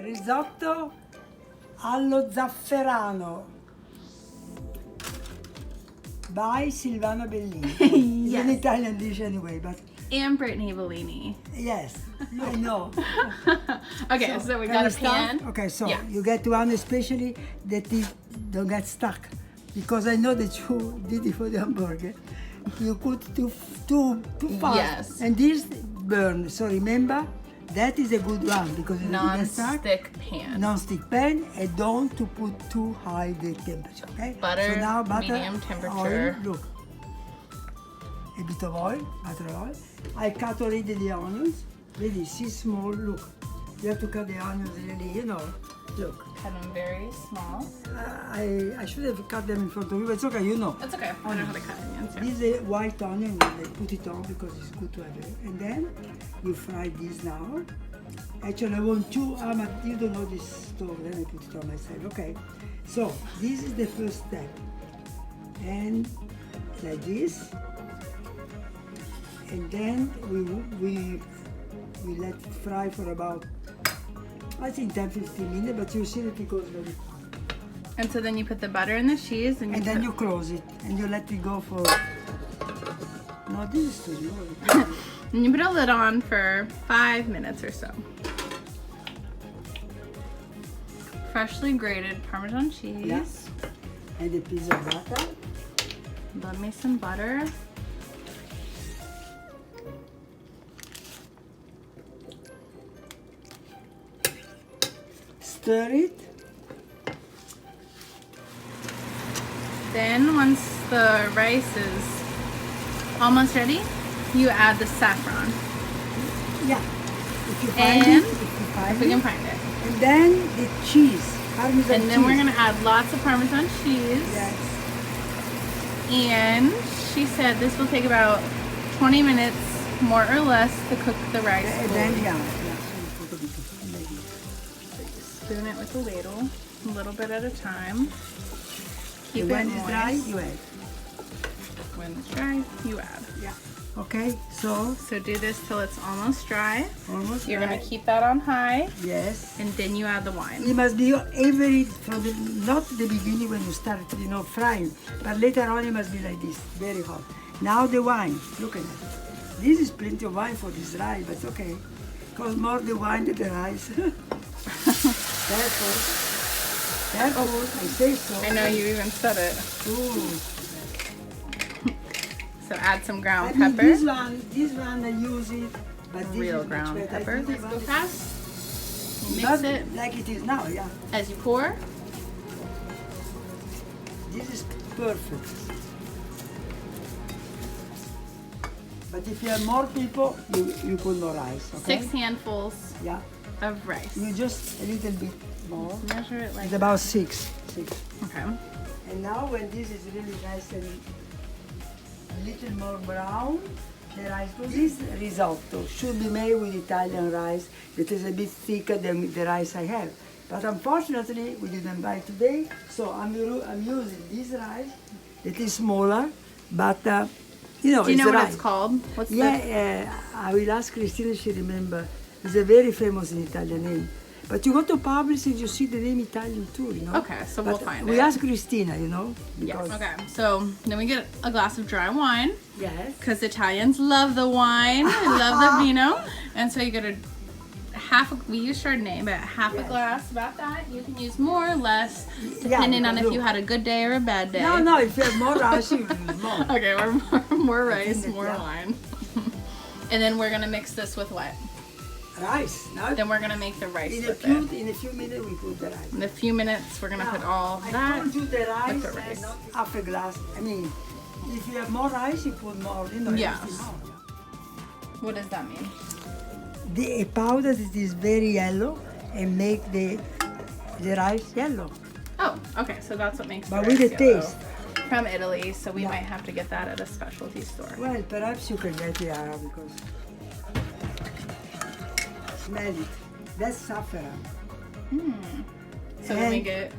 Risotto allo zafferano by Silvana Bellini. It's an Italian dish anyway, but And Brittany Bellini. yes, I know. Okay, so we can got we a start? pan. Okay, so Yeah. you get one especially that it don't get stuck, because I know that you did it for the hamburger. You cook too fast, Yes. and this burn. So remember, that is a good one because it doesn't get stuck. Non-stick pan. Non-stick pan, and don't to put too high the temperature. Okay. Butter, So now butter, medium temperature. Oil, look. A bit of oil, butter oil. I cut already the onions. Really, see small. Look, you have to cut the onions really. You know, look. Cut them very small. I should have cut them in front of you, but it's okay. You know. That's okay. I know how to cut onions. This is a white onion. I put it on because it's good to have it. And then you fry this now. Actually, I want two. But you don't know this stove. Then I put it on myself. Okay. So this is the first step. And like this. And then we let it fry for about, I think 10-15 minutes, but you see that it goes very fast. And so then you put the butter and the cheese and Then you close it and you let it go for, no, this is too low. and you put a lid on for 5 minutes or so. Freshly grated Parmesan cheese. Yes. And a piece of butter. Love me some butter. Stir it. Then once the rice is almost ready, you add the saffron. Yeah. If you find And it, if we can find it. And then the cheese. Parmesan And then cheese. we're gonna add lots of Parmesan cheese. Yes. And she said this will take about 20 minutes, more or less, to cook the rice. And then, fully. yeah. So put a bit of maybe. Spoon it with a ladle, a little bit at a time. Keep And it when it's moist. dry, you add. When it's dry, you add. Yeah. Okay, so So do this till it's almost dry. almost You're dry. gonna keep that on high, Yes. and then you add the wine. It must be every from the not the beginning when you start, frying, but later on it must be like this, very hot. Now the wine. Look at that. This is plenty of wine for this rice, but okay. Costs more the wine than the rice. Careful. Careful. I say so. I know you even said it. Ooh. So add some I ground mean, pepper. this one I use it, but this Real is much ground better. pepper. I think Let's this go one is- fast. You mix Not it like it is now, yeah. as you pour. This is perfect. But if you have more people, you put more rice, okay? 6 handfuls Yeah. of rice. You just a little bit more. Measure it like It's about six. Okay. And now when this is really nice and a little more brown, the rice goes. This risotto should be made with Italian rice that is a bit thicker than the rice I have. But unfortunately, we didn't buy today, so I'm using this rice that is smaller, but Do you it's know what rice. it's called? What's Yeah, I will ask Christina if she remember. It's a very famous in Italian name. But you go to Publix and you see the name Italian too, Okay, so we'll find we it. ask Christina, Yeah. because- Okay. So then we get a glass of dry wine Yes. because Italians love the wine, love the vino, and so you get a we use Chardonnay, but half a Yes. glass, about that. You can use more or less, Yeah, depending on if because you had a good day or a bad day. No, if you have more rice, you use more. Okay, more rice, that- more yeah. wine. And then we're gonna mix this with what? Rice. Now, Then we're gonna make the rice in with it. a few minutes, we put the rice. In a few minutes, we're gonna put all I that. told you the rice, the rice. not half a glass. I mean, if you have more rice, you put more, Yes. everything more. What does that mean? The powder that is very yellow and make the rice yellow. Oh, okay. So that's what makes. But the with rice the yellow. taste. From Italy, so we Yeah. might have to get that at a specialty store. Well, perhaps you can get it because smell it. That's saffron. So then we And- get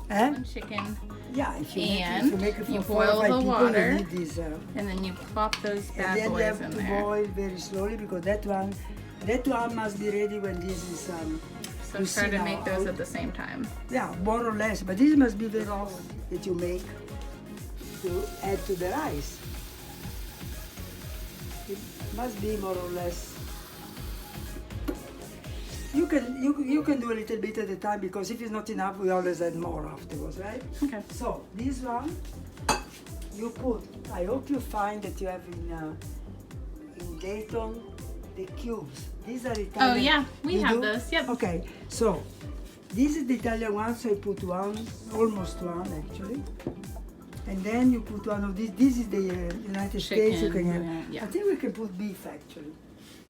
Eh? chicken Yeah, if you And make it for you 4 or boil 5 the people, water. you need this. And then you pop those And bad then you boys have in to there. boil very slowly because that one must be ready when this is. So you try see to now make those how- at the same time. Yeah, more or less. But this must be the sauce that you make to add to the rice. It must be more or less. You can do a little bit at a time because if it's not enough, we always add more afterwards, right? Okay. So this one, you put. I hope you find that you have in Dayton the cubes. These are Italian. Oh yeah, we You have do? those. Yep. Okay, so this is the Italian one, so I put one, almost one actually. And then you put one of these. This is the United States. You can Chicken, have. yeah. I think we can put beef actually.